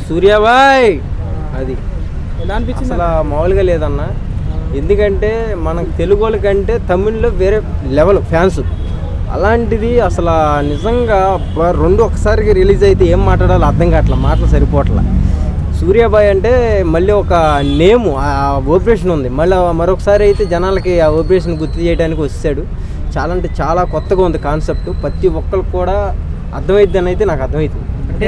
సూర్యాబాయ్ అది ఎలా అనిపించింది? అసలు మామూలుగా లేదన్న. ఎందుకంటే మనకు తెలుగు వాళ్ళకంటే తమిళ్లో వేరే లెవెల్ ఫ్యాన్స్. అలాంటిది అసలు నిజంగా రెండు ఒకసారికి రిలీజ్ అయితే ఏం మాట్లాడాలో అర్థం కావట్లా, మాటలు సరిపోవట్లా. సూర్యాబాయ్ అంటే మళ్ళీ ఒక నేము, ఆ ఆపరేషన్ ఉంది. మళ్ళీ మరొకసారి అయితే జనాలకి ఆ ఆపరేషన్ గుర్తు చేయడానికి వచ్చాడు. చాలా అంటే చాలా కొత్తగా ఉంది కాన్సెప్ట్. ప్రతి ఒక్కరికి కూడా అర్థమైద్ది అని అయితే నాకు అర్థమవుతుంది. ఐ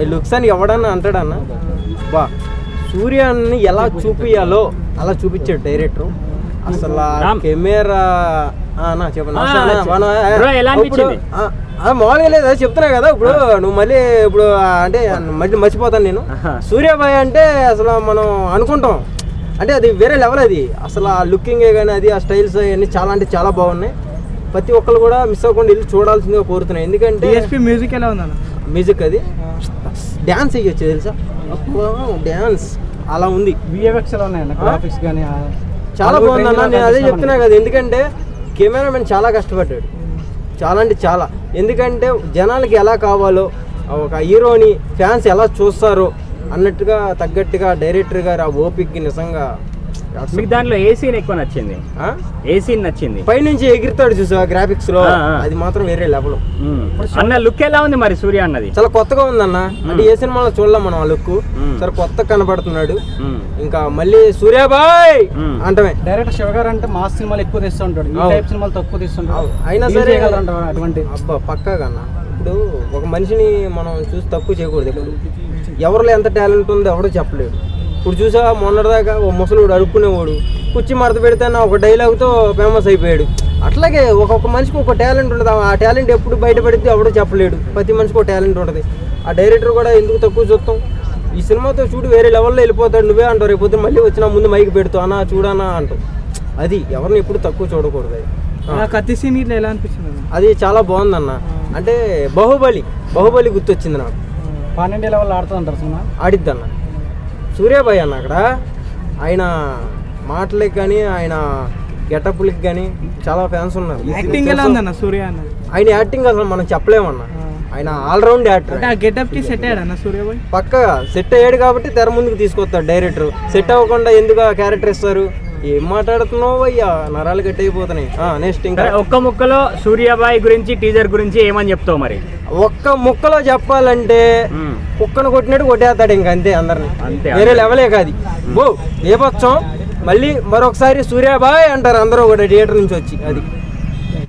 లుక్స్ అని ఎవడన్నా అంటాడన్న. బా సూర్యాన్ని ఎలా చూపించాలో అలా చూపించాడు డైరెక్టర్. అసలు కెమెరా మామూలుగా లేదా చెప్తున్నా కదా. ఇప్పుడు నువ్వు మళ్ళీ ఇప్పుడు అంటే మళ్ళీ మర్చిపోతాను నేను. సూర్యాబాయ్ అంటే అసలు మనం అనుకుంటాం అంటే అది వేరే లెవెల్. అది అసలు ఆ లుకింగే కానీ అది ఆ స్టైల్స్ అవన్నీ చాలా అంటే చాలా బాగున్నాయి. ప్రతి ఒక్కరు కూడా మిస్ అవ్వకుండా వెళ్ళి చూడాల్సిందిగా కోరుతున్నాయి. ఎందుకంటే మ్యూజిక్ ఎలా ఉందన్న? మ్యూజిక్ అది డ్యాన్స్ వేయచ్చు తెలుసా, డ్యాన్స్ అలా ఉంది. విఎఫ్ఎక్స్ ఎలా ఉన్నాయన్న? గ్రాఫిక్స్ కానీ చాలా బాగుందన్న. నేను అదే చెప్తున్నా కదా. ఎందుకంటే కెమెరామెన్ చాలా కష్టపడ్డాడు, చాలా అంటే చాలా. ఎందుకంటే జనాలకి ఎలా కావాలో ఒక హీరోని ఫ్యాన్స్ ఎలా చూస్తారో అన్నట్టుగా తగ్గట్టుగా డైరెక్టర్ గారు ఆ ఓపిక్కి నిజంగా. మీకు దాంట్లో ఏ సీన్ ఎక్కువ నచ్చింది? ఏ సీన్ నచ్చింది? పైనుంచి ఎగురుతాడు చూసా గ్రాఫిక్స్ లో, అది మాత్రం వేరే లెవెల్. అన్న లుక్ ఎలా ఉంది మరి సూర్య అన్నది? చాలా కొత్తగా ఉందన్న. అంటే ఏ సినిమాలో చూడలేం మనం ఆ లుక్. చాలా కొత్త కనబడుతున్నాడు. ఇంకా మళ్ళీ సూర్యాబాయ్ అంటమే. డైరెక్టర్ శివ గారు అంటే మాస్ సినిమాలు ఎక్కువ తీస్తూ ఉంటాడు, ఈ టైప్ సినిమాలు తక్కువ తీస్తుంటాడు. అయినా సరే అటువంటి అబ్బా పక్కాగా అన్న. ఇప్పుడు ఒక మనిషిని మనం చూసి తక్కువ చేయకూడదు. ఇప్పుడు ఎవరిలో ఎంత టాలెంట్ ఉందో ఎవడో చెప్పలేడు. ఇప్పుడు చూసా మొన్నటిదాకా ఓ ముసలుడు అడుక్కునేవాడు కుర్చీ మడత పెడితే ఒక డైలాగ్తో ఫేమస్ అయిపోయాడు. అట్లాగే ఒక్కొక్క మనిషికి ఒక టాలెంట్ ఉంటుంది. ఆ టాలెంట్ ఎప్పుడు బయటపడితే ఎవడో చెప్పలేడు. ప్రతి మనిషికి ఒక టాలెంట్ ఉంటుంది. ఆ డైరెక్టర్ కూడా ఎందుకు తక్కువ చూస్తాం? ఈ సినిమాతో చూడు వేరే లెవెల్లో వెళ్ళిపోతాడు. నువ్వే అంటావు రేపు పొద్దున్న మళ్ళీ వచ్చినా ముందు మైక్ పెడుతూ అన్నా చూడనా అంటావు. అది ఎవరిని ఎప్పుడు తక్కువ చూడకూడదు. కత్తి సీన్ ఇట్లా ఎలా అనిపించింది? అది చాలా బాగుందన్న. అంటే బాహుబలి గుర్తొచ్చింది నాకు. 12 లెవెల్ ఆడుతుంటారు సినిమా. ఆడిద్దన్న సూర్యాబాయ్ అన్న. అక్కడ ఆయన మాటలకి కానీ ఆయన గెటప్లకి కానీ చాలా ఫ్యాన్స్ ఉన్నారు. యాక్టింగ్ ఎలా ఉందన్న సూర్య అన్న? ఆయన యాక్టింగ్ అసలు మనం చెప్పలేమన్న. ఆయన ఆల్రౌండ్ యాక్టర్. గెటప్ కి సెట్ అయ్యాడు అన్న సూర్యాబాయ్? పక్కగా సెట్ అయ్యాడు కాబట్టి తెర ముందుకు తీసుకొస్తాడు డైరెక్టర్. సెట్ అవ్వకుండా ఎందుకు ఆ క్యారెక్టర్ ఇస్తారు? ఏం మాట్లాడుతున్నావు అయ్యా, నరాలు గట్టి అయిపోతున్నాయి. నెక్స్ట్ ఇంకా ఒక్క ముక్కలో సూర్యాబాయ్ గురించి టీజర్ గురించి ఏమని చెప్తావు మరి? ఒక్క ముక్కలో చెప్పాలంటే కుక్కను కొట్టినట్టు కొట్టేస్తాడు ఇంకా, అంతే అందరిని. వేరే లెవెలే కాదు. బో బీభత్సం. మళ్ళీ మరొకసారి సూర్యాబాయ్ అంటారు అందరూ కూడా థియేటర్ నుంచి వచ్చి. అది